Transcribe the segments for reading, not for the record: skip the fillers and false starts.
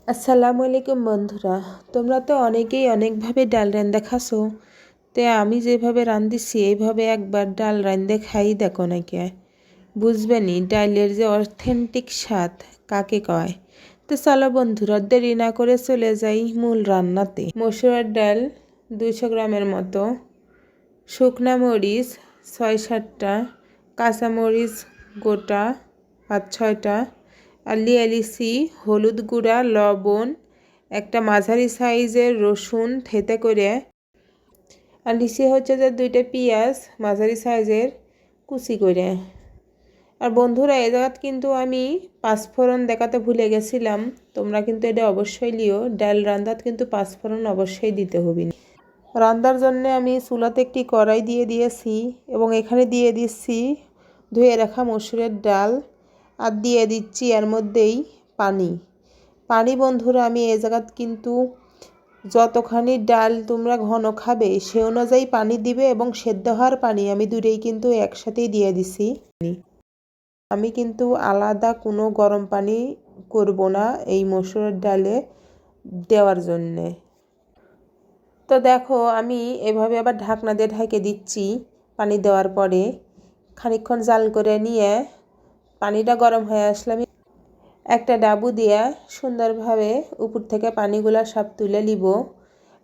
আসসালামু আলাইকুম বন্ধুরা। তোমরা তো অনেকেই অনেকভাবে ডাল রান্দা খাসো, তে আমি যেভাবে রান্ধিছি এইভাবে একবার ডাল রান্দে খাই দেখো নাকি, বুঝবেনি ডালের যে অথেন্টিক স্বাদ কাকে কয়। তো চলো বন্ধুরা, দেরি না করে চলে যাই মূল রান্নাতে। মসুরের ডাল 200 গ্রামের মতো, শুকনা মরিচ 6-7টা, কাঁচামরিচ গোটা 5-6টা, আর লিয়ালিসি, হলুদ গুঁড়া, লবণ, একটা মাঝারি সাইজের রসুন থেতে করে, আর লিচি হচ্ছে যে 2টা পেঁয়াজ মাঝারি সাইজের কুচি করে। আর বন্ধুরা, এ জায়গাত কিন্তু আমি পাঁচফোড়ন দেখাতে ভুলে গেছিলাম, তোমরা কিন্তু এটা অবশ্যই লিও। ডাল রান্দাত কিন্তু পাঁচফোড়ন অবশ্যই দিতে হবে। রান্নার জন্য আমি চুলাতে একটি কড়াই দিয়ে দিয়েছি এবং এখানে দিয়ে দিচ্ছি ধুয়ে রাখা মসুরের ডাল, আর দিয়ে দিচ্ছি এর মধ্যেই পানি। বন্ধুরা, আমি এই জায়গাত কিন্তু যতখানি ডাল তোমরা ঘন খাবে সে অনুযায়ী পানি দিবে, এবং সেদ্ধ হওয়ার পানি আমি দুটোই কিন্তু একসাথেই দিয়ে দিছি। আমি কিন্তু আলাদা কোনো গরম পানি করব না এই মসুরের ডালে দেওয়ার জন্যে। তো দেখো, আমি এভাবে আবার ঢাকনা দিয়ে ঢেকে দিচ্ছি। পানি দেওয়ার পরে খানিকক্ষণ জাল করে নিয়ে পানিটা গরম হয়ে আসলে আমি একটা ডাবু দিয়ে সুন্দরভাবে উপর থেকে পানিগুলো সব তুলে নিব।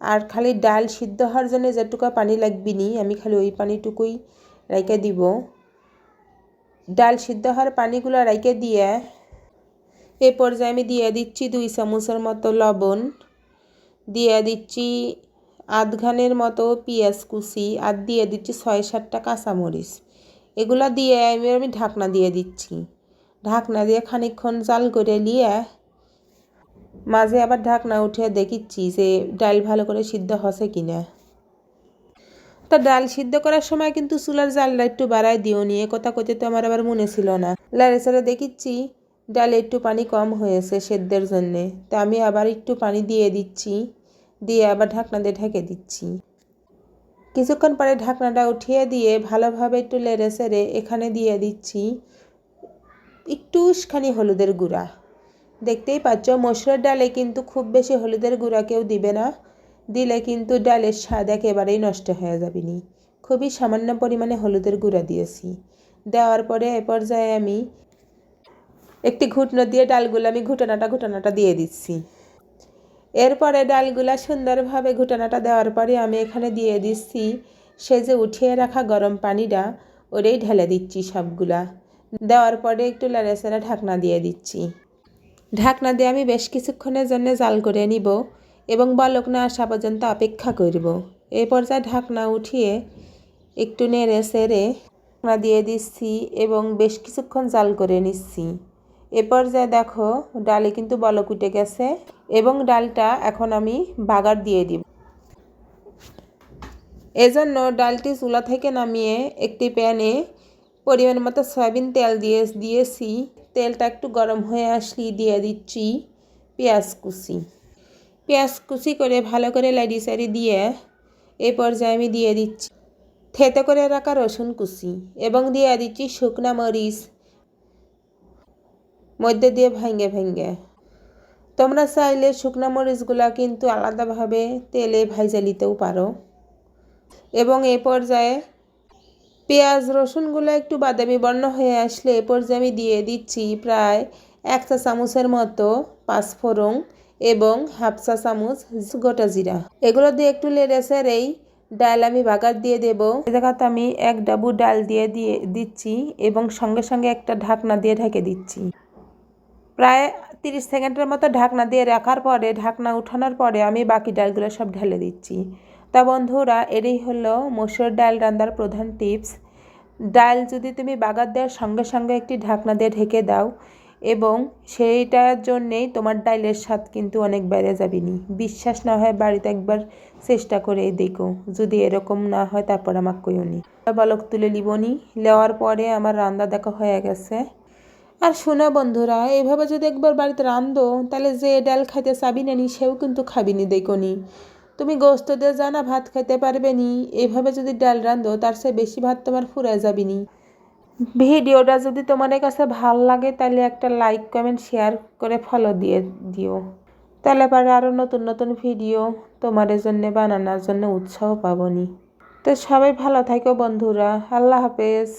আর খালি ডাল সিদ্ধ হওয়ার জন্য যেটুকু পানি লাগবে নি, আমি খালি ওই পানিটুকুই রেখে দিব। ডাল সিদ্ধ হওয়ার পানিগুলো রেখে দিয়ে এই পর্যায়ে আমি দিয়ে দিচ্ছি 2 চামচের মতো লবণ, দিয়ে দিচ্ছি আধঘানের মতো পেঁয়াজ কুচি, আর দিয়ে দিচ্ছি 6-7টা কাঁচামরিচ। এগুলো দিয়ে আমি ঢাকনা দিয়ে দিচ্ছি। ঢাকনা দিয়ে খানিকক্ষণ জাল করে নিয়ে মাঝে আবার ঢাকনা উঠে দেখিচ্ছি যে ডাল ভালো করে সিদ্ধ হচ্ছে কিনা। তা ডাল সিদ্ধ করার সময় কিন্তু চুলার জালটা একটু বাড়াই দিও নিয়ে কথা কইতে তো আমার আবার মনে ছিল না। লাড়ে চাড়ে দেখিচ্ছি ডালে একটু পানি কম হয়েছে সেদ্ধের জন্যে, তা আমি আবার একটু পানি দিয়ে দিচ্ছি, দিয়ে আবার ঢাকনা দিয়ে ঢেকে দিচ্ছি। কিছুক্ষণ পরে ঢাকনাটা উঠিয়ে দিয়ে ভালোভাবে একটু নেড়ে চেড়ে এখানে দিয়ে দিচ্ছি একটুখানি হলুদের গুঁড়া। দেখতেই পাচ্ছ মসুরের ডালে কিন্তু খুব বেশি হলুদের গুঁড়া কেউ দিবে না, দিলে কিন্তু ডালের স্বাদ একেবারেই নষ্ট হয়ে যাবে নি। খুবই সামান্য পরিমাণে হলুদের গুঁড়া দিয়েছি। দেওয়ার পরে এ পর্যায়ে আমি একটি ঘুটনো দিয়ে ডালগুলো আমি ঘুটানাটা দিয়ে দিচ্ছি। এরপরে ডালগুলা সুন্দরভাবে ঘুটানাটা দেওয়ার পরে আমি এখানে দিয়ে দিচ্ছি সে যে উঠিয়ে রাখা গরম পানিটা, ওটাই ঢেলে দিচ্ছি সবগুলা। দেওয়ার পরে একটু নেড়েচেড়ে ঢাকনা দিয়ে দিচ্ছি। ঢাকনা দিয়ে আমি বেশ কিছুক্ষণের জন্য জাল করে নিব এবং বলক না আসা পর্যন্ত অপেক্ষা করব। এই পর্যায়ে ঢাকনা উঠিয়ে একটু নেড়ে চেড়ে ঢাকনা দিয়ে দিচ্ছি এবং বেশ কিছুক্ষণ জাল করে নিচ্ছি। এ পর্যায়ে দেখো ডালে কিন্তু বলক উঠে গেছে এবং ডালটা এখন আমি বাগার দিয়ে দিব। এজন্য ডালটি চুলা থেকে নামিয়ে একটি প্যানে পরিমাণ মতো সয়াবিন তেল দিয়েছি। তেলটা একটু গরম হয়ে আসলে দিয়ে দিচ্ছি পেঁয়াজ কুচি করে ভালো করে লাড়ি চাড়ি দিয়ে এই পর্যায়ে আমি দিয়ে দিচ্ছি থেতে করে রাখা রসুন কুচি এবং দিয়ে দিচ্ছি শুকনা মরিচ মধ্যে দিয়ে ভেঙে। তোমরা চাইলে শুকনা মরিচগুলা কিন্তু আলাদাভাবে তেলে ভাইজা নিতেও পারো। এবং এই পর্যায়ে পেঁয়াজ রসুনগুলো একটু বাদামি বর্ণ হয়ে আসলে এ পর্যায়ে আমি দিয়ে দিচ্ছি প্রায় 1 চা চামচের মতো পাঁচফোড়ন এবং 1/2 চা চামচ গোটা জিরা। এগুলো দিয়ে একটু নেড়ে চেড়েই ডাল আমি বাগার দিয়ে দেব। এই জায়গাতে আমি 1 ডাবু ডাল দিয়ে দিচ্ছি এবং সঙ্গে সঙ্গে একটা ঢাকনা দিয়ে ঢেকে দিচ্ছি। প্রায় 30 সেকেন্ডের মতো ঢাকনা দিয়ে রাখার পরে ঢাকনা উঠানোর পরে আমি বাকি ডালগুলো সব ঢেলে দিচ্ছি। তা বন্ধুরা, এটাই হলো মসুর ডাল রান্নার প্রধান টিপস। ডাল যদি তুমি বাগার দেওয়ার সঙ্গে সঙ্গে একটি ঢাকনা দিয়ে ঢেকে দাও এবং সেইটার জন্যেই তোমার ডালের স্বাদ কিন্তু অনেক বেড়ে যাবে নি। বিশ্বাস না হয় বাড়িতে একবার চেষ্টা করে দেখো, যদি এরকম না হয় তারপর আমাকে কইও নি। বলক তুলে নিবনি, নেওয়ার পরে আমার রান্না দেখা হয়ে গেছে। আর শোনো বন্ধুরা, এইভাবে যদি একবার বাড়িতে রান্ধো তাহলে যে ডাল খাইতে চাবি না নি সেও কিন্তু খাবি নি দেখো নি। তুমি গোস্ত দিয়ে জানা ভাত খাইতে পারবে নি, এইভাবে যদি ডাল রান্ধো তার চেয়ে বেশি ভাত তোমার ফুরায় যাবি নি। ভিডিওটা যদি তোমাদের কাছে ভাল লাগে তাহলে একটা লাইক কমেন্ট শেয়ার করে ফলো দিয়ে দিও। তাহলে পারে আরও নতুন নতুন ভিডিও তোমাদের জন্য বানানোর জন্য উৎসাহ পাবনি। তো সবাই ভালো থাকো বন্ধুরা, আল্লাহ হাফেজ।